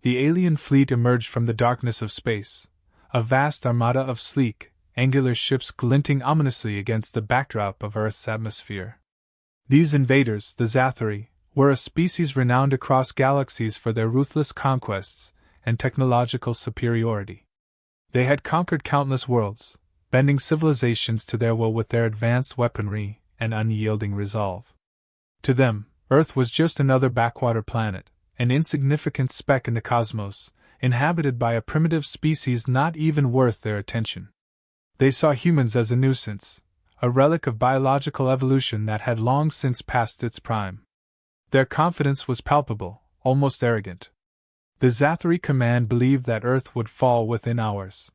The alien fleet emerged from the darkness of space, a vast armada of sleek, angular ships glinting ominously against the backdrop of Earth's atmosphere. These invaders, the Zathari, were a species renowned across galaxies for their ruthless conquests and technological superiority. They had conquered countless worlds, bending civilizations to their will with their advanced weaponry and unyielding resolve. To them, Earth was just another backwater planet, an insignificant speck in the cosmos, inhabited by a primitive species not even worth their attention. They saw humans as a nuisance, a relic of biological evolution that had long since passed its prime. Their confidence was palpable, almost arrogant. The Zathari command believed that Earth would fall within hours.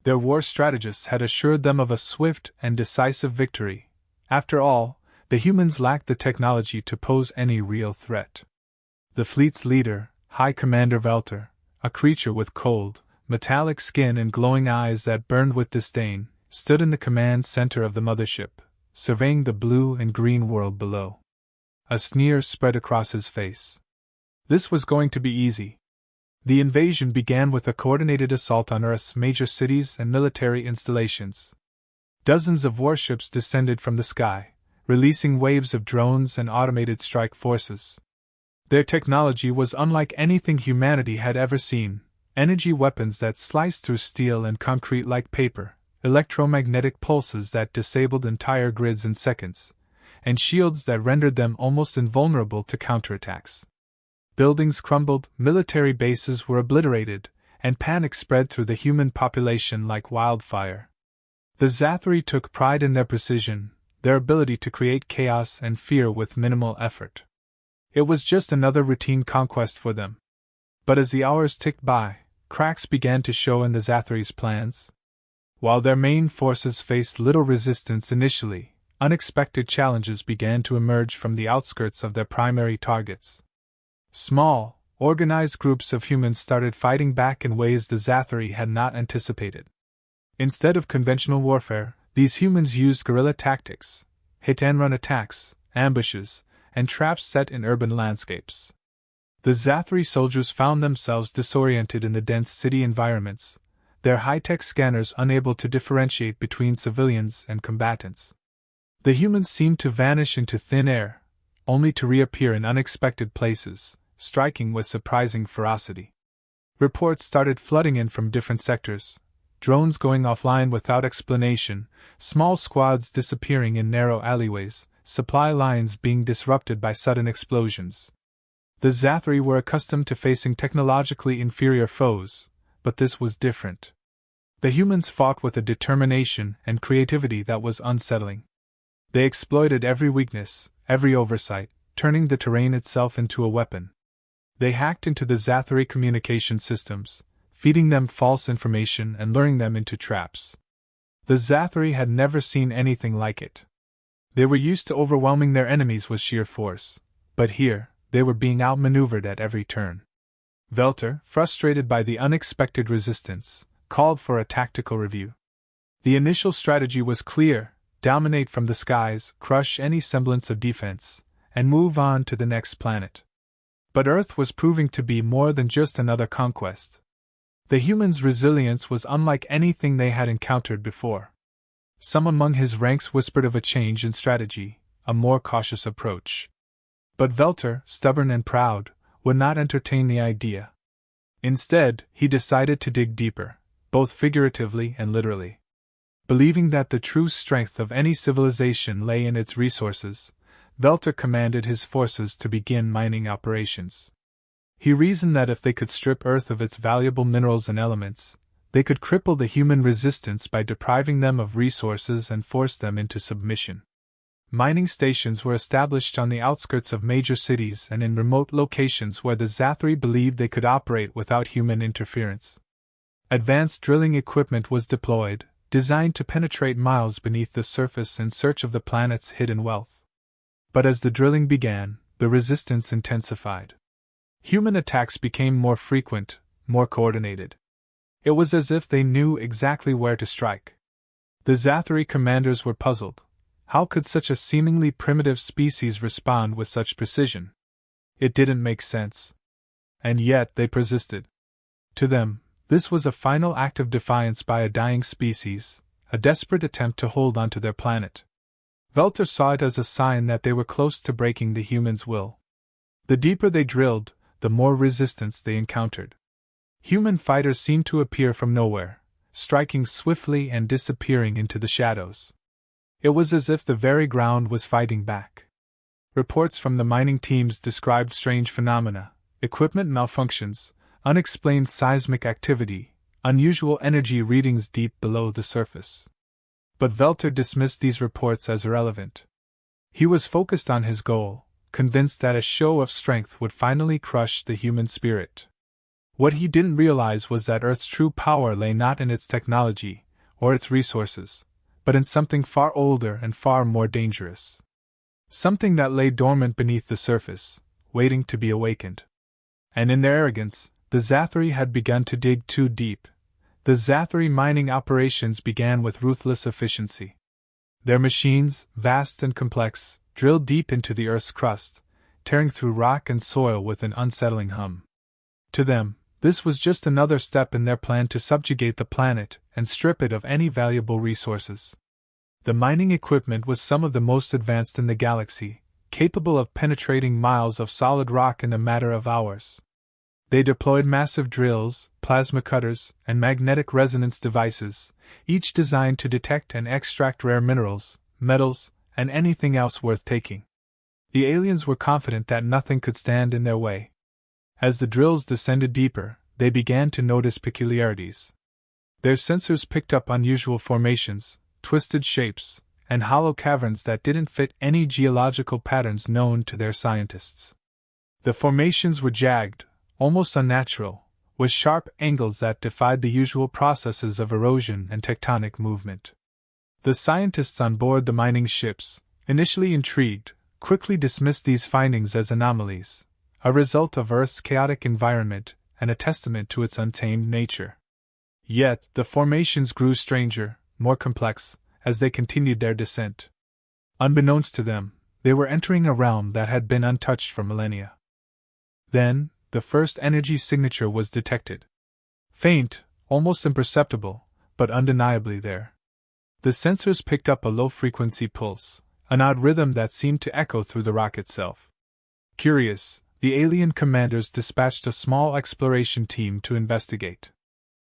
Their war strategists had assured them of a swift and decisive victory. After all, the humans lacked the technology to pose any real threat. The fleet's leader, High Commander Velter, a creature with cold, metallic skin and glowing eyes that burned with disdain, stood in the command center of the mothership, surveying the blue and green world below. A sneer spread across his face. This was going to be easy. The invasion began with a coordinated assault on Earth's major cities and military installations. Dozens of warships descended from the sky, releasing waves of drones and automated strike forces. Their technology was unlike anything humanity had ever seen: energy weapons that sliced through steel and concrete like paper, electromagnetic pulses that disabled entire grids in seconds, and shields that rendered them almost invulnerable to counterattacks. Buildings crumbled, military bases were obliterated, and panic spread through the human population like wildfire. The Zathari took pride in their precision, their ability to create chaos and fear with minimal effort. It was just another routine conquest for them. But as the hours ticked by, cracks began to show in the Zathari's plans. While their main forces faced little resistance initially, unexpected challenges began to emerge from the outskirts of their primary targets. Small, organized groups of humans started fighting back in ways the Zathari had not anticipated. Instead of conventional warfare, these humans used guerrilla tactics, hit-and-run attacks, ambushes, and traps set in urban landscapes. The Zathari soldiers found themselves disoriented in the dense city environments, their high-tech scanners unable to differentiate between civilians and combatants. The humans seemed to vanish into thin air, only to reappear in unexpected places, striking with surprising ferocity. Reports started flooding in from different sectors, drones going offline without explanation, small squads disappearing in narrow alleyways, supply lines being disrupted by sudden explosions. The Zathari were accustomed to facing technologically inferior foes, but this was different. The humans fought with a determination and creativity that was unsettling. They exploited every weakness, every oversight, turning the terrain itself into a weapon. They hacked into the Zathari communication systems, feeding them false information and luring them into traps. The Zathari had never seen anything like it. They were used to overwhelming their enemies with sheer force, but here, they were being outmaneuvered at every turn. Velter, frustrated by the unexpected resistance, called for a tactical review. The initial strategy was clear: dominate from the skies, crush any semblance of defense, and move on to the next planet. But Earth was proving to be more than just another conquest. The humans' resilience was unlike anything they had encountered before. Some among his ranks whispered of a change in strategy, a more cautious approach. But Velter, stubborn and proud, would not entertain the idea. Instead, he decided to dig deeper, both figuratively and literally. Believing that the true strength of any civilization lay in its resources, Velter commanded his forces to begin mining operations. He reasoned that if they could strip Earth of its valuable minerals and elements, they could cripple the human resistance by depriving them of resources and force them into submission. Mining stations were established on the outskirts of major cities and in remote locations where the Zathari believed they could operate without human interference. Advanced drilling equipment was deployed, designed to penetrate miles beneath the surface in search of the planet's hidden wealth. But as the drilling began, the resistance intensified. Human attacks became more frequent, more coordinated. It was as if they knew exactly where to strike. The Zathari commanders were puzzled. How could such a seemingly primitive species respond with such precision? It didn't make sense. And yet they persisted. To them, this was a final act of defiance by a dying species, a desperate attempt to hold onto their planet. Velter saw it as a sign that they were close to breaking the humans' will. The deeper they drilled, the more resistance they encountered. Human fighters seemed to appear from nowhere, striking swiftly and disappearing into the shadows. It was as if the very ground was fighting back. Reports from the mining teams described strange phenomena, equipment malfunctions, unexplained seismic activity, unusual energy readings deep below the surface. But Velter dismissed these reports as irrelevant. He was focused on his goal, convinced that a show of strength would finally crush the human spirit. What he didn't realize was that Earth's true power lay not in its technology or its resources, but in something far older and far more dangerous. Something that lay dormant beneath the surface, waiting to be awakened. And in their arrogance, the Zathri had begun to dig too deep. The Zathri mining operations began with ruthless efficiency. Their machines, vast and complex, drilled deep into the Earth's crust, tearing through rock and soil with an unsettling hum. To them, this was just another step in their plan to subjugate the planet and strip it of any valuable resources. The mining equipment was some of the most advanced in the galaxy, capable of penetrating miles of solid rock in a matter of hours. They deployed massive drills, plasma cutters, and magnetic resonance devices, each designed to detect and extract rare minerals, metals, and anything else worth taking. The aliens were confident that nothing could stand in their way. As the drills descended deeper, they began to notice peculiarities. Their sensors picked up unusual formations, twisted shapes, and hollow caverns that didn't fit any geological patterns known to their scientists. The formations were jagged, almost unnatural, with sharp angles that defied the usual processes of erosion and tectonic movement. The scientists on board the mining ships, initially intrigued, quickly dismissed these findings as anomalies, a result of Earth's chaotic environment and a testament to its untamed nature. Yet, the formations grew stranger, more complex, as they continued their descent. Unbeknownst to them, they were entering a realm that had been untouched for millennia. Then, the first energy signature was detected. Faint, almost imperceptible, but undeniably there. The sensors picked up a low-frequency pulse, an odd rhythm that seemed to echo through the rock itself. Curious, the alien commanders dispatched a small exploration team to investigate.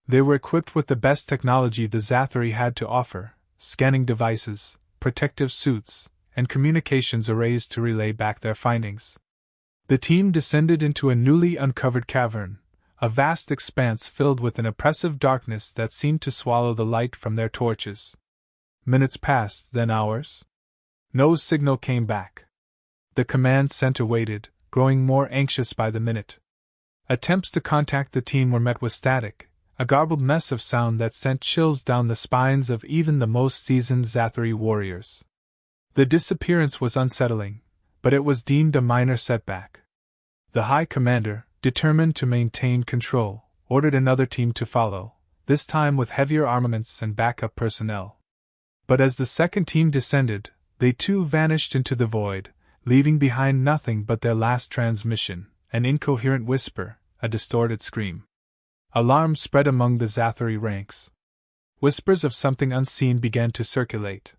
They were equipped with the best technology the Zathri had to offer, scanning devices, protective suits, and communications arrays to relay back their findings. The team descended into a newly uncovered cavern, a vast expanse filled with an oppressive darkness that seemed to swallow the light from their torches. Minutes passed, then hours. No signal came back. The command center waited, growing more anxious by the minute. Attempts to contact the team were met with static, a garbled mess of sound that sent chills down the spines of even the most seasoned Zathri warriors. The disappearance was unsettling, but it was deemed a minor setback. The High Commander, determined to maintain control, ordered another team to follow, this time with heavier armaments and backup personnel. But as the second team descended, they too vanished into the void, leaving behind nothing but their last transmission, an incoherent whisper, a distorted scream. Alarm spread among the Zathri ranks. Whispers of something unseen began to circulate.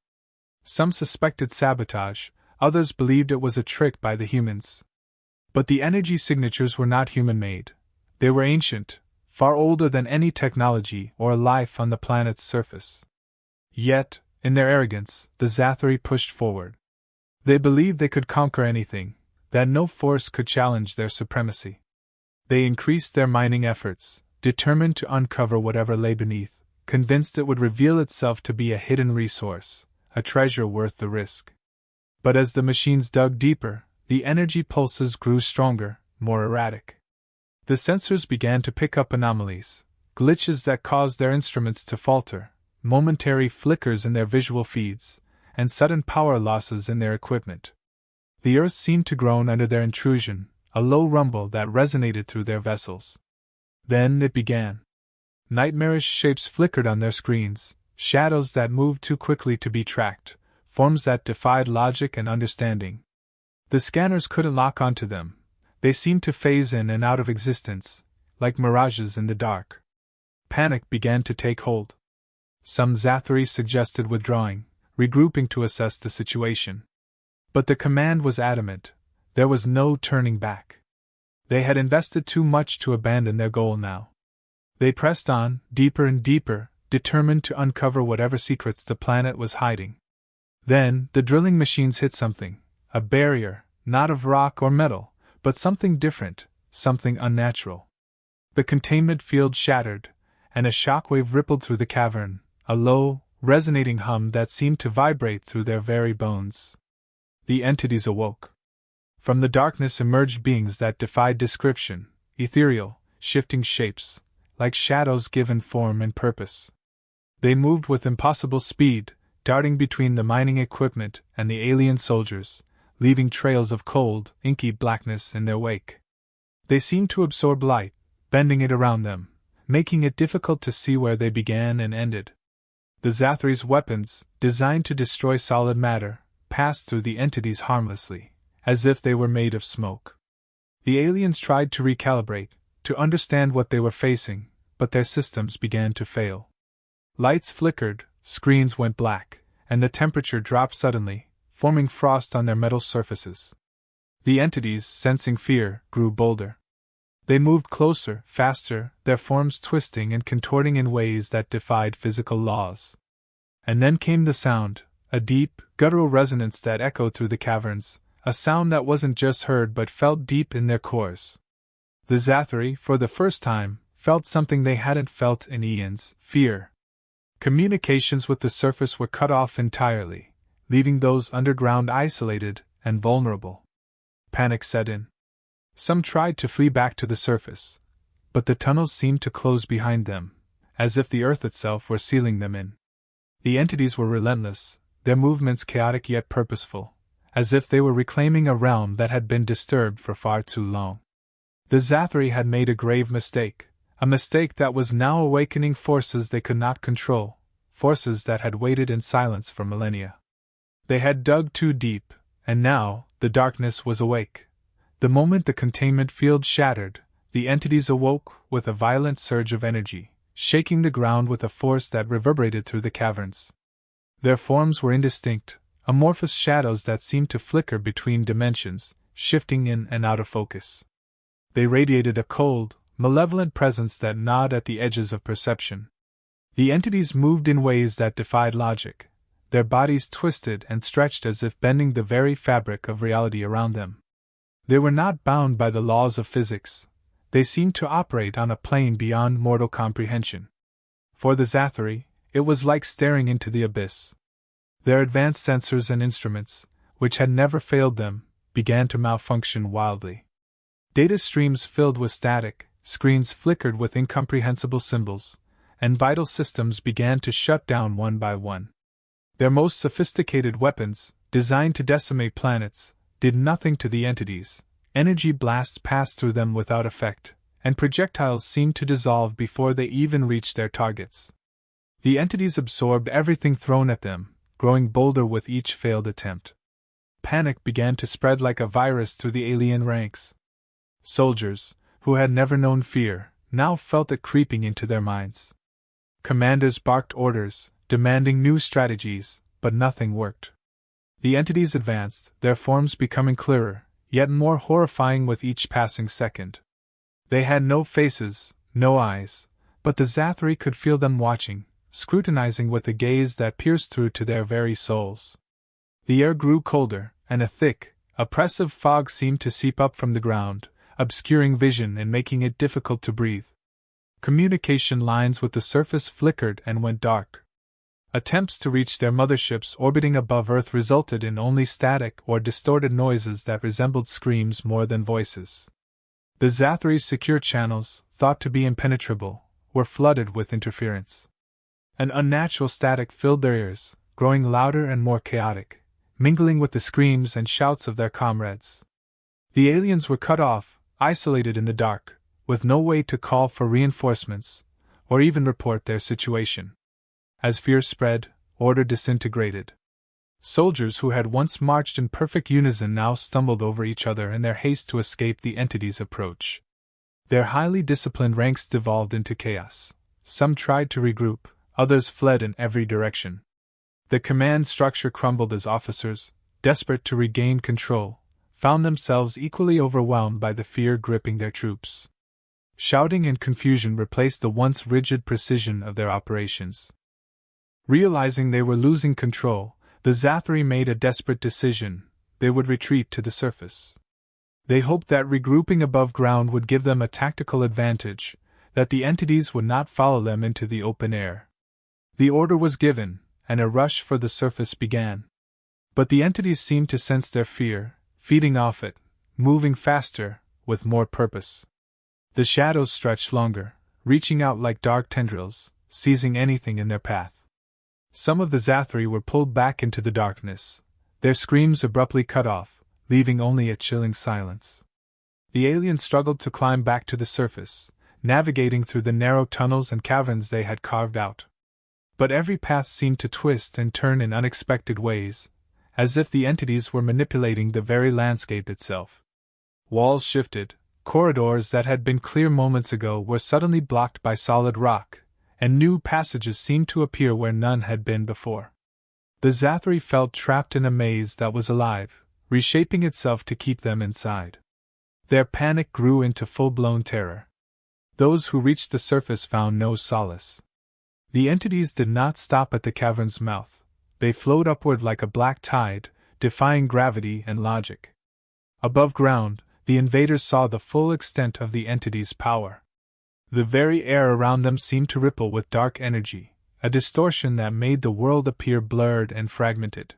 Some suspected sabotage, others believed it was a trick by the humans. But the energy signatures were not human-made. They were ancient, far older than any technology or life on the planet's surface. Yet, in their arrogance, the Zathri pushed forward. They believed they could conquer anything, that no force could challenge their supremacy. They increased their mining efforts, determined to uncover whatever lay beneath, convinced it would reveal itself to be a hidden resource, a treasure worth the risk. But as the machines dug deeper, the energy pulses grew stronger, more erratic. The sensors began to pick up anomalies, glitches that caused their instruments to falter, momentary flickers in their visual feeds, and sudden power losses in their equipment. The Earth seemed to groan under their intrusion, a low rumble that resonated through their vessels. Then it began. Nightmarish shapes flickered on their screens, shadows that moved too quickly to be tracked, forms that defied logic and understanding. The scanners couldn't lock onto them. They seemed to phase in and out of existence, like mirages in the dark. Panic began to take hold. Some Zathri suggested withdrawing, regrouping to assess the situation. But the command was adamant. There was no turning back. They had invested too much to abandon their goal now. They pressed on, deeper and deeper, determined to uncover whatever secrets the planet was hiding. Then, the drilling machines hit something, a barrier, not of rock or metal, but something different, something unnatural. The containment field shattered, and a shockwave rippled through the cavern, a low, resonating hum that seemed to vibrate through their very bones. The entities awoke. From the darkness emerged beings that defied description, ethereal, shifting shapes, like shadows given form and purpose. They moved with impossible speed, darting between the mining equipment and the alien soldiers, leaving trails of cold, inky blackness in their wake. They seemed to absorb light, bending it around them, making it difficult to see where they began and ended. The Zathri's weapons, designed to destroy solid matter, passed through the entities harmlessly, as if they were made of smoke. The aliens tried to recalibrate, to understand what they were facing, but their systems began to fail. Lights flickered, screens went black, and the temperature dropped suddenly, forming frost on their metal surfaces. The entities, sensing fear, grew bolder. They moved closer, faster, their forms twisting and contorting in ways that defied physical laws. And then came the sound, a deep, guttural resonance that echoed through the caverns, a sound that wasn't just heard but felt deep in their cores. The Zathri, for the first time, felt something they hadn't felt in eons: fear. Communications with the surface were cut off entirely, leaving those underground isolated and vulnerable. Panic set in. Some tried to flee back to the surface, but the tunnels seemed to close behind them, as if the earth itself were sealing them in. The entities were relentless, their movements chaotic yet purposeful, as if they were reclaiming a realm that had been disturbed for far too long. The Zathri had made a grave mistake, a mistake that was now awakening forces they could not control, forces that had waited in silence for millennia. They had dug too deep, and now, the darkness was awake. The moment the containment field shattered, the entities awoke with a violent surge of energy, shaking the ground with a force that reverberated through the caverns. Their forms were indistinct, amorphous shadows that seemed to flicker between dimensions, shifting in and out of focus. They radiated a cold, malevolent presence that gnawed at the edges of perception. The entities moved in ways that defied logic, their bodies twisted and stretched as if bending the very fabric of reality around them. They were not bound by the laws of physics. They seemed to operate on a plane beyond mortal comprehension. For the Zathri, it was like staring into the abyss. Their advanced sensors and instruments, which had never failed them, began to malfunction wildly. Data streams filled with static, screens flickered with incomprehensible symbols, and vital systems began to shut down one by one. Their most sophisticated weapons, designed to decimate planets, did nothing to the entities. Energy blasts passed through them without effect, and projectiles seemed to dissolve before they even reached their targets. The entities absorbed everything thrown at them, growing bolder with each failed attempt. Panic began to spread like a virus through the alien ranks. Soldiers, who had never known fear, now felt it creeping into their minds. Commanders barked orders, demanding new strategies, but nothing worked. The entities advanced, their forms becoming clearer, yet more horrifying with each passing second. They had no faces, no eyes, but the Zathri could feel them watching, scrutinizing with a gaze that pierced through to their very souls. The air grew colder, and a thick, oppressive fog seemed to seep up from the ground, obscuring vision and making it difficult to breathe. Communication lines with the surface flickered and went dark. Attempts to reach their motherships orbiting above Earth resulted in only static or distorted noises that resembled screams more than voices. The Zathri's secure channels, thought to be impenetrable, were flooded with interference. An unnatural static filled their ears, growing louder and more chaotic, mingling with the screams and shouts of their comrades. The aliens were cut off, isolated in the dark, with no way to call for reinforcements, or even report their situation. As fear spread, order disintegrated. Soldiers who had once marched in perfect unison now stumbled over each other in their haste to escape the entity's approach. Their highly disciplined ranks devolved into chaos. Some tried to regroup, others fled in every direction. The command structure crumbled as officers, desperate to regain control, found themselves equally overwhelmed by the fear gripping their troops. Shouting and confusion replaced the once rigid precision of their operations. Realizing they were losing control, the Zathri made a desperate decision: they would retreat to the surface. They hoped that regrouping above ground would give them a tactical advantage, that the entities would not follow them into the open air. The order was given, and a rush for the surface began. But the entities seemed to sense their fear, feeding off it, moving faster, with more purpose. The shadows stretched longer, reaching out like dark tendrils, seizing anything in their path. Some of the Zathri were pulled back into the darkness, their screams abruptly cut off, leaving only a chilling silence. The aliens struggled to climb back to the surface, navigating through the narrow tunnels and caverns they had carved out. But every path seemed to twist and turn in unexpected ways, as if the entities were manipulating the very landscape itself. Walls shifted, corridors that had been clear moments ago were suddenly blocked by solid rock, and new passages seemed to appear where none had been before. The Zathri felt trapped in a maze that was alive, reshaping itself to keep them inside. Their panic grew into full-blown terror. Those who reached the surface found no solace. The entities did not stop at the cavern's mouth. They flowed upward like a black tide, defying gravity and logic. Above ground, the invaders saw the full extent of the entity's power. The very air around them seemed to ripple with dark energy, a distortion that made the world appear blurred and fragmented.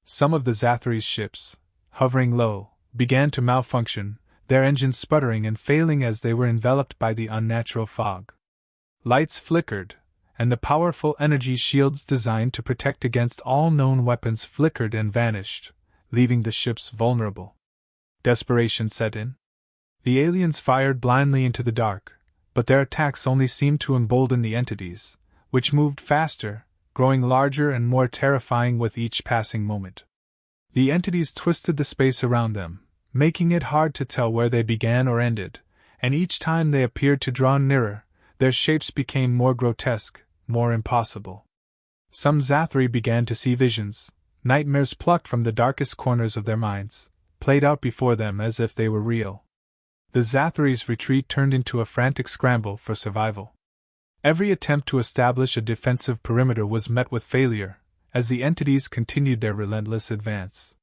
Some of the Zathri's ships, hovering low, began to malfunction, their engines sputtering and failing as they were enveloped by the unnatural fog. Lights flickered, and the powerful energy shields designed to protect against all known weapons flickered and vanished, leaving the ships vulnerable. Desperation set in. The aliens fired blindly into the dark, but their attacks only seemed to embolden the entities, which moved faster, growing larger and more terrifying with each passing moment. The entities twisted the space around them, making it hard to tell where they began or ended, and each time they appeared to draw nearer, their shapes became more grotesque, more impossible. Some Zathri began to see visions, nightmares plucked from the darkest corners of their minds, played out before them as if they were real. The Zathri's retreat turned into a frantic scramble for survival. Every attempt to establish a defensive perimeter was met with failure, as the entities continued their relentless advance.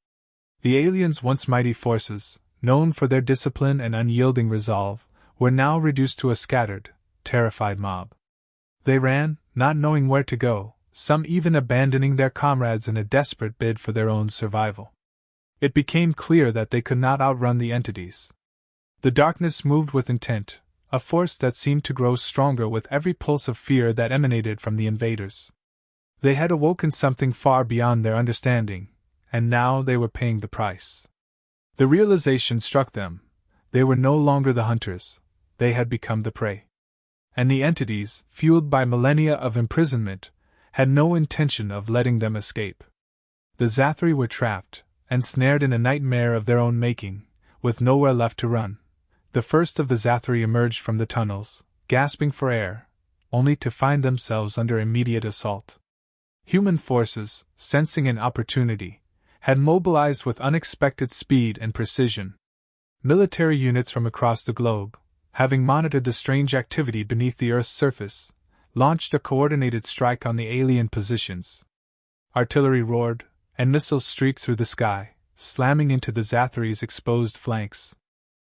The aliens' once mighty forces, known for their discipline and unyielding resolve, were now reduced to a scattered, terrified mob. They ran, not knowing where to go, some even abandoning their comrades in a desperate bid for their own survival. It became clear that they could not outrun the entities. The darkness moved with intent, a force that seemed to grow stronger with every pulse of fear that emanated from the invaders. They had awoken something far beyond their understanding, and now they were paying the price. The realization struck them: they were no longer the hunters, they had become the prey. And the entities, fueled by millennia of imprisonment, had no intention of letting them escape. The Zathri were trapped, ensnared in a nightmare of their own making, with nowhere left to run. The first of the Zathri emerged from the tunnels, gasping for air, only to find themselves under immediate assault. Human forces, sensing an opportunity, had mobilized with unexpected speed and precision. Military units from across the globe, having monitored the strange activity beneath the Earth's surface, launched a coordinated strike on the alien positions. Artillery roared, and missiles streaked through the sky, slamming into the Zathri's exposed flanks.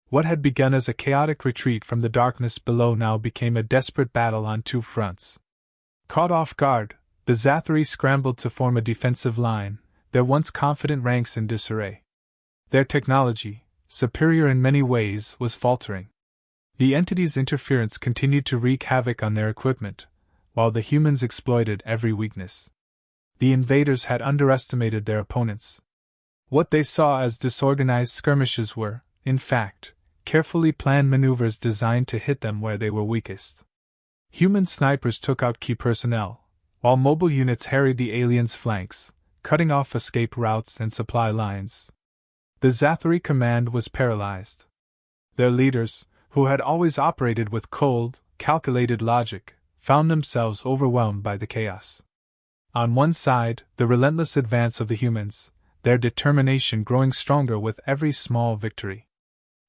What had begun as a chaotic retreat from the darkness below now became a desperate battle on two fronts. Caught off guard, the Zathri scrambled to form a defensive line, their once confident ranks in disarray. Their technology, superior in many ways, was faltering. The entity's interference continued to wreak havoc on their equipment, while the humans exploited every weakness. The invaders had underestimated their opponents. What they saw as disorganized skirmishes were, in fact, carefully planned maneuvers designed to hit them where they were weakest. Human snipers took out key personnel, while mobile units harried the aliens' flanks, cutting off escape routes and supply lines. The Zathari command was paralyzed. Their leaders, who had always operated with cold, calculated logic, found themselves overwhelmed by the chaos. On one side, the relentless advance of the humans, their determination growing stronger with every small victory.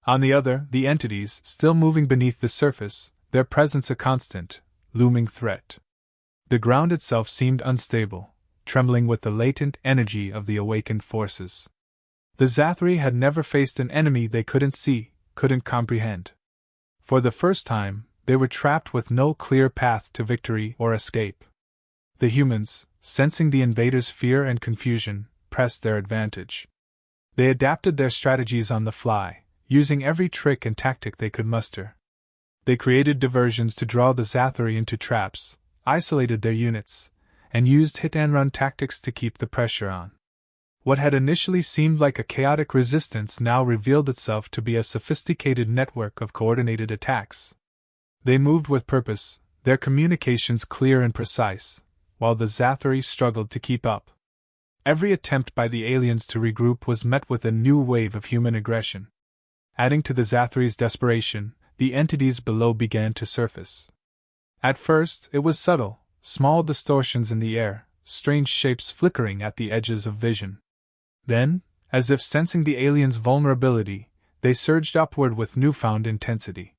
On the other, the entities, still moving beneath the surface, their presence a constant, looming threat. The ground itself seemed unstable, trembling with the latent energy of the awakened forces. The Zathari had never faced an enemy they couldn't see, couldn't comprehend. For the first time, they were trapped with no clear path to victory or escape. The humans, sensing the invaders' fear and confusion, pressed their advantage. They adapted their strategies on the fly, using every trick and tactic they could muster. They created diversions to draw the Zathari into traps, isolated their units, and used hit-and-run tactics to keep the pressure on. What had initially seemed like a chaotic resistance now revealed itself to be a sophisticated network of coordinated attacks. They moved with purpose, their communications clear and precise, while the Zathari struggled to keep up. Every attempt by the aliens to regroup was met with a new wave of human aggression. Adding to the Zathari's desperation, the entities below began to surface. At first, it was subtle, small distortions in the air, strange shapes flickering at the edges of vision. Then, as if sensing the aliens' vulnerability, they surged upward with newfound intensity.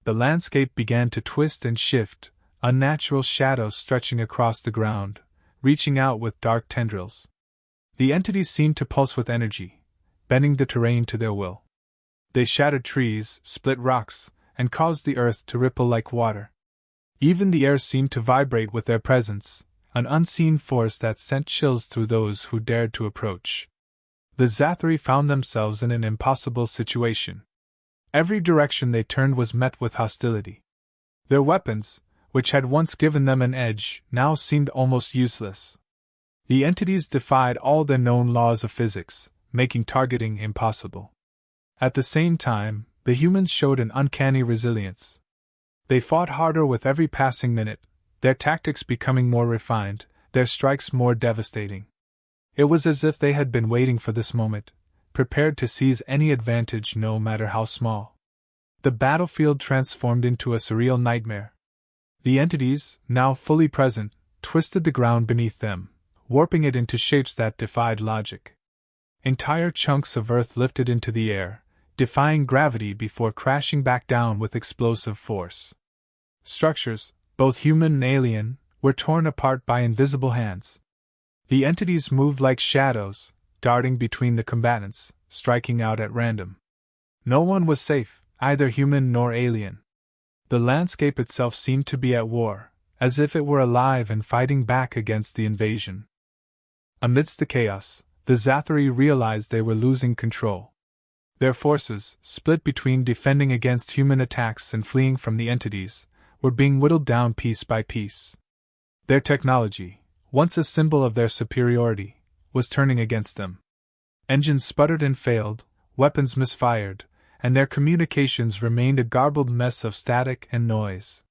The landscape began to twist and shift, unnatural shadows stretching across the ground, reaching out with dark tendrils. The entities seemed to pulse with energy, bending the terrain to their will. They shattered trees, split rocks, and caused the earth to ripple like water. Even the air seemed to vibrate with their presence, an unseen force that sent chills through those who dared to approach. The Zathari found themselves in an impossible situation. Every direction they turned was met with hostility. Their weapons, which had once given them an edge, now seemed almost useless. The entities defied all the known laws of physics, making targeting impossible. At the same time, the humans showed an uncanny resilience. They fought harder with every passing minute, their tactics becoming more refined, their strikes more devastating. It was as if they had been waiting for this moment, prepared to seize any advantage no matter how small. The battlefield transformed into a surreal nightmare. The entities, now fully present, twisted the ground beneath them, warping it into shapes that defied logic. Entire chunks of earth lifted into the air, defying gravity before crashing back down with explosive force. Structures, both human and alien, were torn apart by invisible hands. The entities moved like shadows, darting between the combatants, striking out at random. No one was safe, either human nor alien. The landscape itself seemed to be at war, as if it were alive and fighting back against the invasion. Amidst the chaos, the Zathari realized they were losing control. Their forces, split between defending against human attacks and fleeing from the entities, were being whittled down piece by piece. Their technology, once a symbol of their superiority, was turning against them. Engines sputtered and failed, weapons misfired, and their communications remained a garbled mess of static and noise.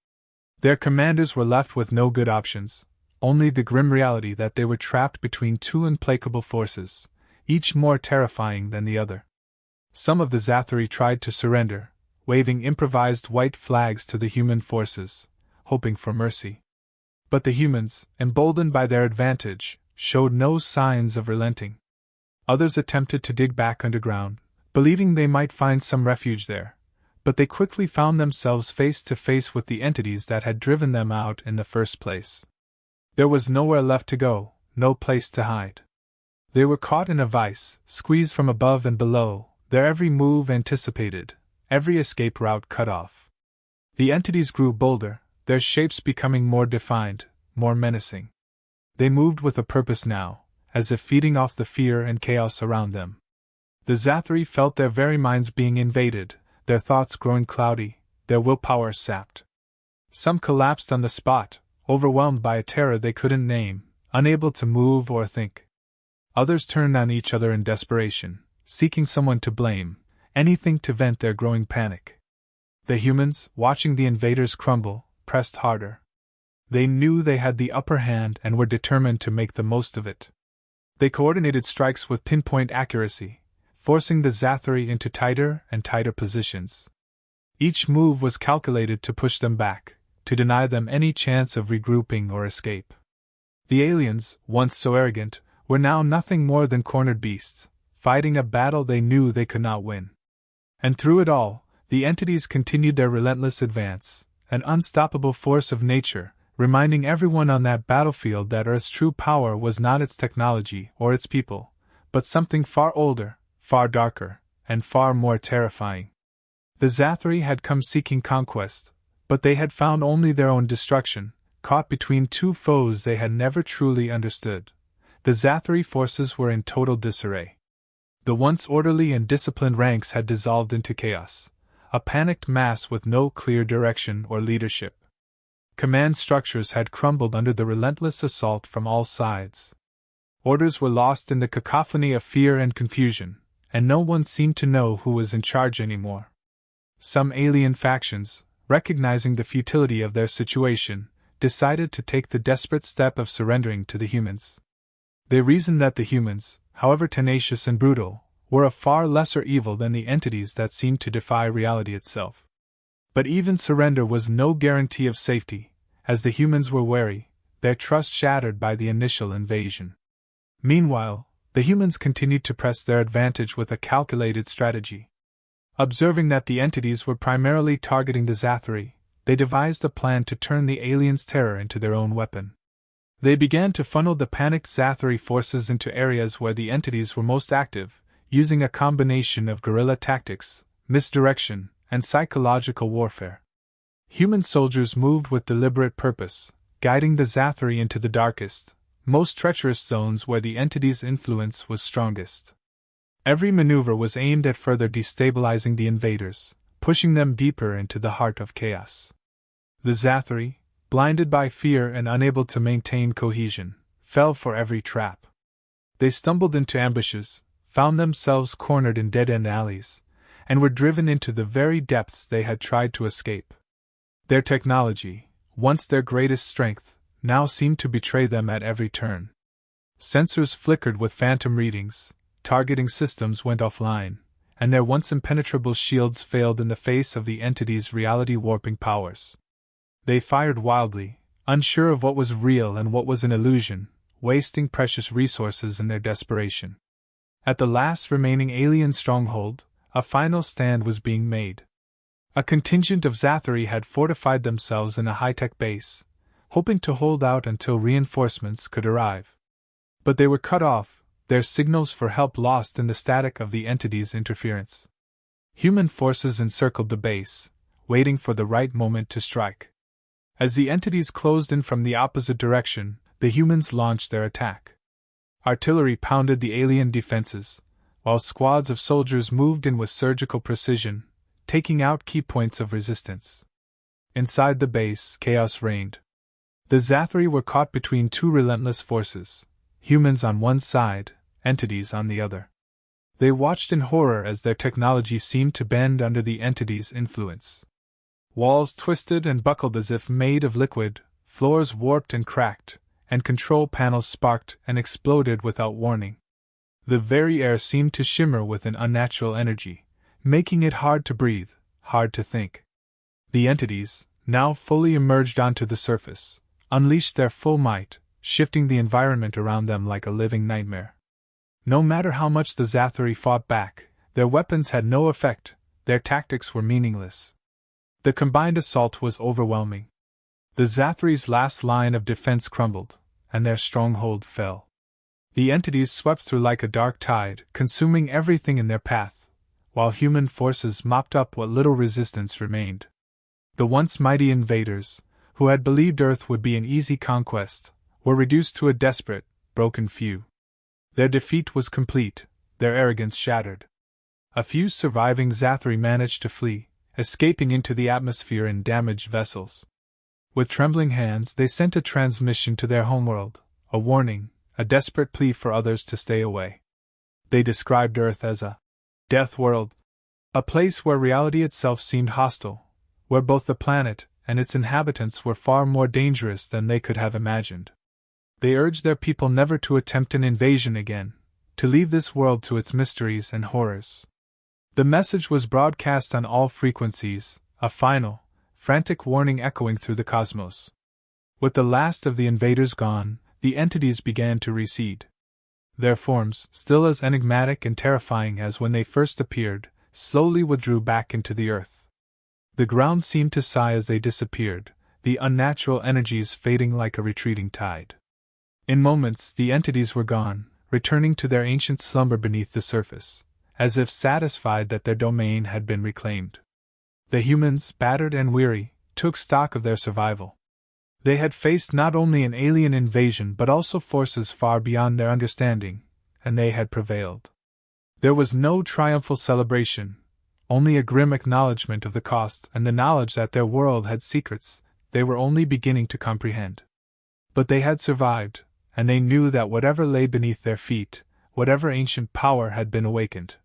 Their commanders were left with no good options, only the grim reality that they were trapped between two implacable forces, each more terrifying than the other. Some of the Zathari tried to surrender, waving improvised white flags to the human forces, hoping for mercy. But the humans, emboldened by their advantage, showed no signs of relenting. Others attempted to dig back underground, believing they might find some refuge there, but they quickly found themselves face to face with the entities that had driven them out in the first place. There was nowhere left to go, no place to hide. They were caught in a vice, squeezed from above and below, their every move anticipated, every escape route cut off. The entities grew bolder, their shapes becoming more defined, more menacing. They moved with a purpose now, as if feeding off the fear and chaos around them. The Zathari felt their very minds being invaded, their thoughts growing cloudy, their willpower sapped. Some collapsed on the spot, overwhelmed by a terror they couldn't name, unable to move or think. Others turned on each other in desperation, seeking someone to blame, anything to vent their growing panic. The humans, watching the invaders crumble, pressed harder. They knew they had the upper hand and were determined to make the most of it. They coordinated strikes with pinpoint accuracy, forcing the Zathari into tighter and tighter positions. Each move was calculated to push them back, to deny them any chance of regrouping or escape. The aliens, once so arrogant, were now nothing more than cornered beasts, fighting a battle they knew they could not win. And through it all, the entities continued their relentless advance, an unstoppable force of nature, reminding everyone on that battlefield that Earth's true power was not its technology or its people, but something far older, far darker, and far more terrifying. The Zathari had come seeking conquest, but they had found only their own destruction, caught between two foes they had never truly understood. The Zathari forces were in total disarray. The once orderly and disciplined ranks had dissolved into chaos, a panicked mass with no clear direction or leadership. Command structures had crumbled under the relentless assault from all sides. Orders were lost in the cacophony of fear and confusion, and no one seemed to know who was in charge anymore. Some alien factions, recognizing the futility of their situation, decided to take the desperate step of surrendering to the humans. They reasoned that the humans, however tenacious and brutal, were a far lesser evil than the entities that seemed to defy reality itself. But even surrender was no guarantee of safety, as the humans were wary, their trust shattered by the initial invasion. Meanwhile, the humans continued to press their advantage with a calculated strategy. Observing that the entities were primarily targeting the Zathari, they devised a plan to turn the aliens' terror into their own weapon. They began to funnel the panicked Zathari forces into areas where the entities were most active, using a combination of guerrilla tactics, misdirection, and psychological warfare. Human soldiers moved with deliberate purpose, guiding the Zathari into the darkest, most treacherous zones where the entity's influence was strongest. Every maneuver was aimed at further destabilizing the invaders, pushing them deeper into the heart of chaos. The Zathari, blinded by fear and unable to maintain cohesion, fell for every trap. They stumbled into ambushes, found themselves cornered in dead-end alleys, and were driven into the very depths they had tried to escape. Their technology, once their greatest strength, now seemed to betray them at every turn. Sensors flickered with phantom readings, targeting systems went offline, and their once impenetrable shields failed in the face of the entity's reality-warping powers. They fired wildly, unsure of what was real and what was an illusion, wasting precious resources in their desperation. At the last remaining alien stronghold, a final stand was being made. A contingent of Zathari had fortified themselves in a high-tech base, hoping to hold out until reinforcements could arrive. But they were cut off, their signals for help lost in the static of the entity's interference. Human forces encircled the base, waiting for the right moment to strike. As the entities closed in from the opposite direction, the humans launched their attack. Artillery pounded the alien defenses, while squads of soldiers moved in with surgical precision, taking out key points of resistance. Inside the base, chaos reigned. The Zathari were caught between two relentless forces, humans on one side, entities on the other. They watched in horror as their technology seemed to bend under the entity's influence. Walls twisted and buckled as if made of liquid, floors warped and cracked, and control panels sparked and exploded without warning. The very air seemed to shimmer with an unnatural energy, making it hard to breathe, hard to think. The entities, now fully emerged onto the surface, unleashed their full might, shifting the environment around them like a living nightmare. No matter how much the Zathari fought back, their weapons had no effect, their tactics were meaningless. The combined assault was overwhelming. The Zathari's last line of defense crumbled, and their stronghold fell. The entities swept through like a dark tide, consuming everything in their path, while human forces mopped up what little resistance remained. The once mighty invaders, who had believed Earth would be an easy conquest, were reduced to a desperate, broken few. Their defeat was complete, their arrogance shattered. A few surviving Zathari managed to flee, escaping into the atmosphere in damaged vessels. With trembling hands they sent a transmission to their homeworld, a warning, a desperate plea for others to stay away. They described Earth as a Deathworld, a place where reality itself seemed hostile, where both the planet and its inhabitants were far more dangerous than they could have imagined. They urged their people never to attempt an invasion again, to leave this world to its mysteries and horrors. The message was broadcast on all frequencies, a final, frantic warning echoing through the cosmos. With the last of the invaders gone, the entities began to recede. Their forms, still as enigmatic and terrifying as when they first appeared, slowly withdrew back into the earth. The ground seemed to sigh as they disappeared, the unnatural energies fading like a retreating tide. In moments, the entities were gone, returning to their ancient slumber beneath the surface, as if satisfied that their domain had been reclaimed. The humans, battered and weary, took stock of their survival. They had faced not only an alien invasion but also forces far beyond their understanding, and they had prevailed. There was no triumphal celebration, only a grim acknowledgement of the cost and the knowledge that their world had secrets they were only beginning to comprehend. But they had survived, and they knew that whatever lay beneath their feet, whatever ancient power had been awakened,